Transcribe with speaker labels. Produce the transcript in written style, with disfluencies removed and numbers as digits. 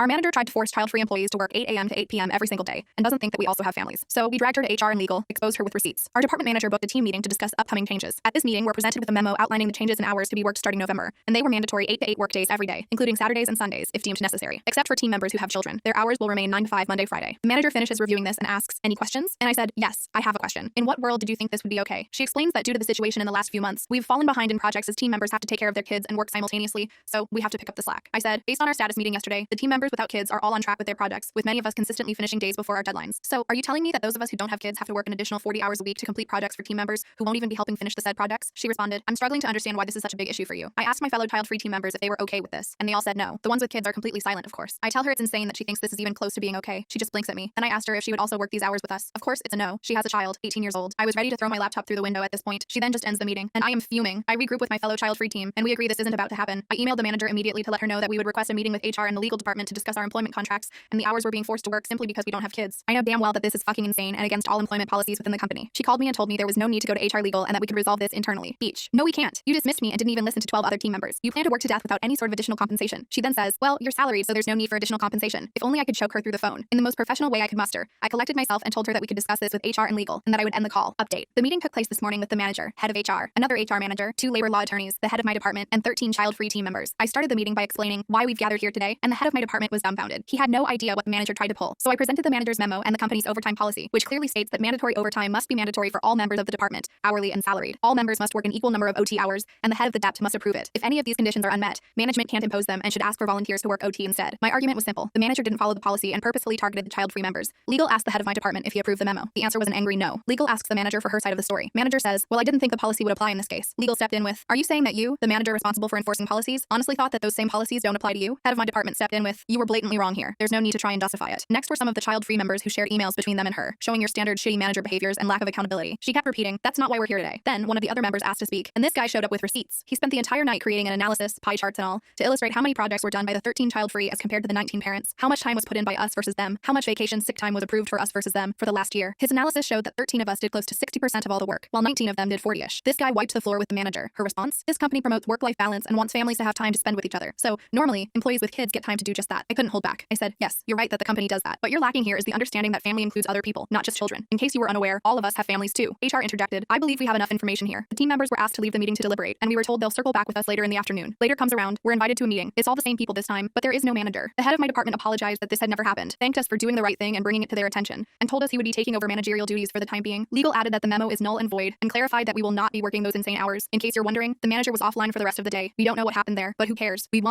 Speaker 1: Our manager tried to force child-free employees to work 8 a.m. to 8 p.m. every single day and doesn't think that we also have families. So we dragged her to HR and legal, exposed her with receipts. Our department manager booked a team meeting to discuss upcoming changes. At this meeting, we're presented with a memo outlining the changes in hours to be worked starting November, and they were mandatory 8 to 8 workdays every day, including Saturdays and Sundays if deemed necessary. Except for team members who have children, their hours will remain 9 to 5 Monday, Friday. The manager finishes reviewing this and asks, "Any questions?" And I said, "Yes, I have a question. In what world did you think this would be okay?" She explains that due to the situation in the last few months, we've fallen behind in projects as team members have to take care of their kids and work simultaneously, so we have to pick up the slack. I said, "Based on our status meeting yesterday, the team members without kids are all on track with their projects, with many of us consistently finishing days before our deadlines. So are you telling me that those of us who don't have kids have to work an additional 40 hours a week to complete projects for team members who won't even be helping finish the said projects?" She responded, "I'm struggling to understand why this is such a big issue for you." I asked my fellow child-free team members if they were okay with this, and they all said no. The ones with kids are completely silent, of course. I tell her it's insane that she thinks this is even close to being okay. She just blinks at me. Then I asked her if she would also work these hours with us. Of course, it's a no. She has a child, 18 years old. I was ready to throw my laptop through the window at this point. She then just ends the meeting, and I am fuming. I regroup with my fellow child-free team, and we agree this isn't about to happen. I emailed the manager immediately to let her know that we would request a meeting with HR and the legal department to discuss our employment contracts and the hours we're being forced to work simply because we don't have kids. I know damn well that this is fucking insane and against all employment policies within the company. She called me and told me there was no need to go to HR legal and that we could resolve this internally. Beach. No, we can't. You dismissed me and didn't even listen to 12 other team members. You plan to work to death without any sort of additional compensation. She then says, "Well, you're salaried, so there's no need for additional compensation." If only I could choke her through the phone. In the most professional way I could muster, I collected myself and told her that we could discuss this with HR and legal, and that I would end the call. Update. The meeting took place this morning with the manager, head of HR, another HR manager, 2 labor law attorneys, the head of my department, and 13 child-free team members. I started the meeting by explaining why we've gathered here today, and the head of my department was dumbfounded. He had no idea what the manager tried to pull. So I presented the manager's memo and the company's overtime policy, which clearly states that mandatory overtime must be mandatory for all members of the department, hourly and salaried. All members must work an equal number of OT hours, and the head of the DEPT must approve it. If any of these conditions are unmet, management can't impose them and should ask for volunteers to work OT instead. My argument was simple. The manager didn't follow the policy and purposefully targeted the child-free members. Legal asked the head of my department if he approved the memo. The answer was an angry no. Legal asks the manager for her side of the story. Manager says, "Well, I didn't think the policy would apply in this case." Legal stepped in with, "Are you saying that you, the manager responsible for enforcing policies, honestly thought that those same policies don't apply to you?" Head of my department stepped in with, "You were blatantly wrong here. There's no need to try and justify it." Next were some of the child-free members who shared emails between them and her, showing your standard shitty manager behaviors and lack of accountability. She kept repeating, "That's not why we're here today." Then one of the other members asked to speak, and this guy showed up with receipts. He spent the entire night creating an analysis, pie charts and all, to illustrate how many projects were done by the 13 child-free as compared to the 19 parents, how much time was put in by us versus them, how much vacation sick time was approved for us versus them for the last year. His analysis showed that 13 of us did close to 60% of all the work, while 19 of them did 40-ish. This guy wiped the floor with the manager. Her response? "This company promotes work-life balance and wants families to have time to spend with each other. So, normally, employees with kids get time to do just that." I couldn't hold back. I said, "Yes, you're right that the company does that. What you're lacking here is the understanding that family includes other people, not just children. In case you were unaware, all of us have families too." HR interjected, "I believe we have enough information here." The team members were asked to leave the meeting to deliberate, and we were told they'll circle back with us later in the afternoon. Later comes around, we're invited to a meeting. It's all the same people this time, but there is no manager. The head of my department apologized that this had never happened, thanked us for doing the right thing and bringing it to their attention, and told us he would be taking over managerial duties for the time being. Legal added that the memo is null and void, and clarified that we will not be working those insane hours. In case you're wondering, the manager was offline for the rest of the day. We don't know what happened there, but who cares? We won.